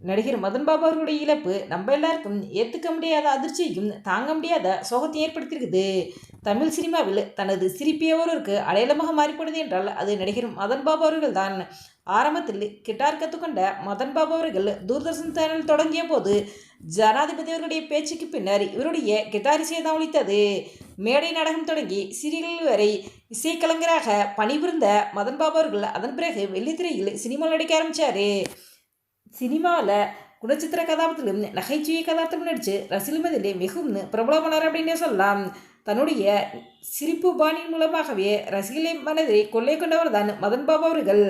நடிகர் மதன் பாபு அவர்களுடைய இழப்பு நம்ம எல்லாருக்கும் ஏற்றுக்க முடியாத அதிர்ச்சியும் தாங்க முடியாத சோகத்தை ஏற்படுத்தியிருக்குது. தமிழ் சினிமாவில் தனது சிரிப்பிய ஒருவருக்கு அடையாளமாக மாறிப்படுது என்றால் அது நடிகர் மதன் பாபு அவர்கள் தான். ஆரம்பத்தில் கிட்டார் கற்றுக்கொண்ட மதன் பாபு அவர்கள் தூர்தர்ஷன் சேனல் தொடங்கிய போது ஜனாதிபதி அவர்களுடைய பேச்சுக்கு பின்னர் இவருடைய கிட்டார் இசையை தான் ஒழித்தது. மேடை நாடகம் தொடங்கி சீரியல்கள் வரை இசைக்கலைஞராக பணிபுரிந்த மதன் பாபு அவர்கள் அதன் பிறகு வெள்ளித்திரையில் சினிமாவில் நடிக்க ஆரம்பித்தார். சினிமாவில் குணச்சித்திர கதாபாத்திரம் நகைச்சுவை கதாபாத்திரம் நடித்து ரசிகர்கள் மத்தியிலே மிகவும் பிரபலமானார் அப்படின்னே சொல்லலாம். தன்னுடைய சிரிப்பு பாணியின் மூலமாகவே ரசிகர்களை மனதை கொள்ளை கொண்டவர் தான் மதன் பாபு அவர்கள்.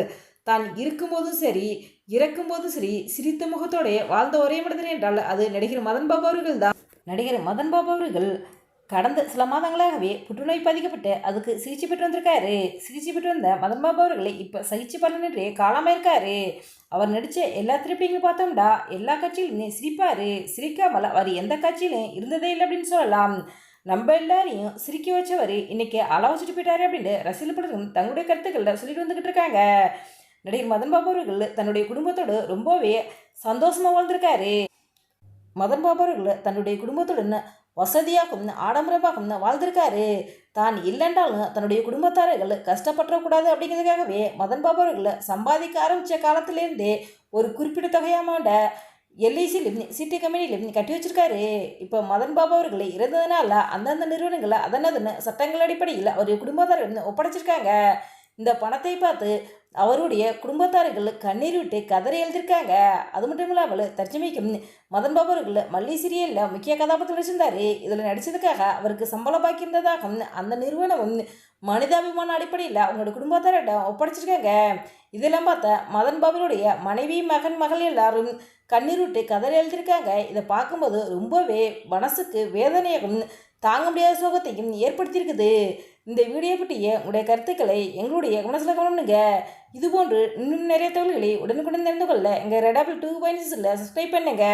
தான் இருக்கும்போதும் சரி இறக்கும்போதும் சரி சிரித்த முகத்தோടെ வாழ்ந்த ஒரே மனிதன் என்றால் அது நடிகர் மதன் பாபு அவர்கள் தான். நடிகர் மதன் பாபு அவர்கள் கடந்த சில மாதங்களாகவே புற்றுநோய் பாதிக்கப்பட்டு அதுக்கு சிகிச்சை பெற்று வந்திருக்காரு. சிகிச்சை பெற்று வந்த மதன் பாபு அவர்களை இப்போ சகிச்சு பலனின்றே காலமாயிருக்காரு. அவர் நடித்த எல்லா திரைப்படங்களும் பார்த்தோம்டா எல்லா காட்சியிலும் சிரிப்பார். சிரிக்காமல் அவர் எந்த காட்சியிலும் இருந்ததே இல்லை அப்படின்னு சொல்லலாம். நம்ம எல்லாரையும் சிரிக்க வச்சவர் இன்னைக்கு அளவச்சிட்டு போயிட்டாரு அப்படின்னு ரசிகர்கள் பலரும் தங்களுடைய கருத்துக்களை சொல்லிட்டு வந்துக்கிட்டு இருக்காங்க. நடிகர் மதன் பாபு அவர்கள் தன்னுடைய குடும்பத்தோடு ரொம்பவே சந்தோஷமாக வாழ்ந்திருக்காரு. மதன் பாபு அவர்கள் தன்னுடைய குடும்பத்துடன் வசதியாகவும் ஆடம்பரமாகவும் வாழ்ந்திருக்காரு. தான் இல்லைன்றாலும் தன்னுடைய குடும்பத்தாரர்கள் கஷ்டப்படக்கூடாது அப்படிங்கிறதுக்காகவே மதன் பாபு அவர்கள் சம்பாதிக்க ஆரம்பித்த காலத்திலேருந்தே ஒரு குறிப்பிட்ட தொகையாமாண்ட எல்ஐசியிலும் சிட்டி கம்பெனியிலும் கட்டி வச்சிருக்காரு. இப்போ மதன் பாபு அவர்கள் இறந்ததுனால அந்தந்த நிறுவனங்களை அதனதுன்னு சட்டங்கள் அடிப்படையில் அவருடைய குடும்பத்தார்கள் ஒப்படைச்சிருக்காங்க. இந்த பணத்தை பார்த்து அவருடைய குடும்பத்தார்கள் கண்ணீர் விட்டு கதறி எழுதியிருக்காங்க. அது மட்டும் இல்லாமல் தற்சமைக்கும் மதன் பாபு அவர்கள் மல்லி சீரியலில் முக்கிய கதாபாத்திரம் நடிச்சிருந்தார். இதில் நடித்ததுக்காக அவருக்கு சம்பளம் பாக்கி இருந்ததாக அந்த நிறுவனம் மனிதாபிமான அடிப்படையில் அவங்களோட குடும்பத்தாரிடம் ஒப்படைச்சிருக்காங்க. இதெல்லாம் பார்த்தா மதன் பாபுடைய மனைவி மகள் எல்லாரும் கண்ணீர் விட்டு கதறி எழுதியிருக்காங்க. இதை பார்க்கும்போது ரொம்பவே மனசுக்கு வேதனையாகவும் தாங்க முடியாத சோகத்தையும் ஏற்படுத்தியிருக்குது. இந்த வீடியோ பற்றிய உங்களுடைய கருத்துக்களை எங்களுடைய கவனத்தில் கவனிங்க. இதுபோன்று இன்னும் நிறைய தகவல்களை உடனுக்குடன் தெரிந்து கொள்ள எங்கள் ரெடாபிள் 2.6 சப்ஸ்கிரைப் பண்ணுங்க.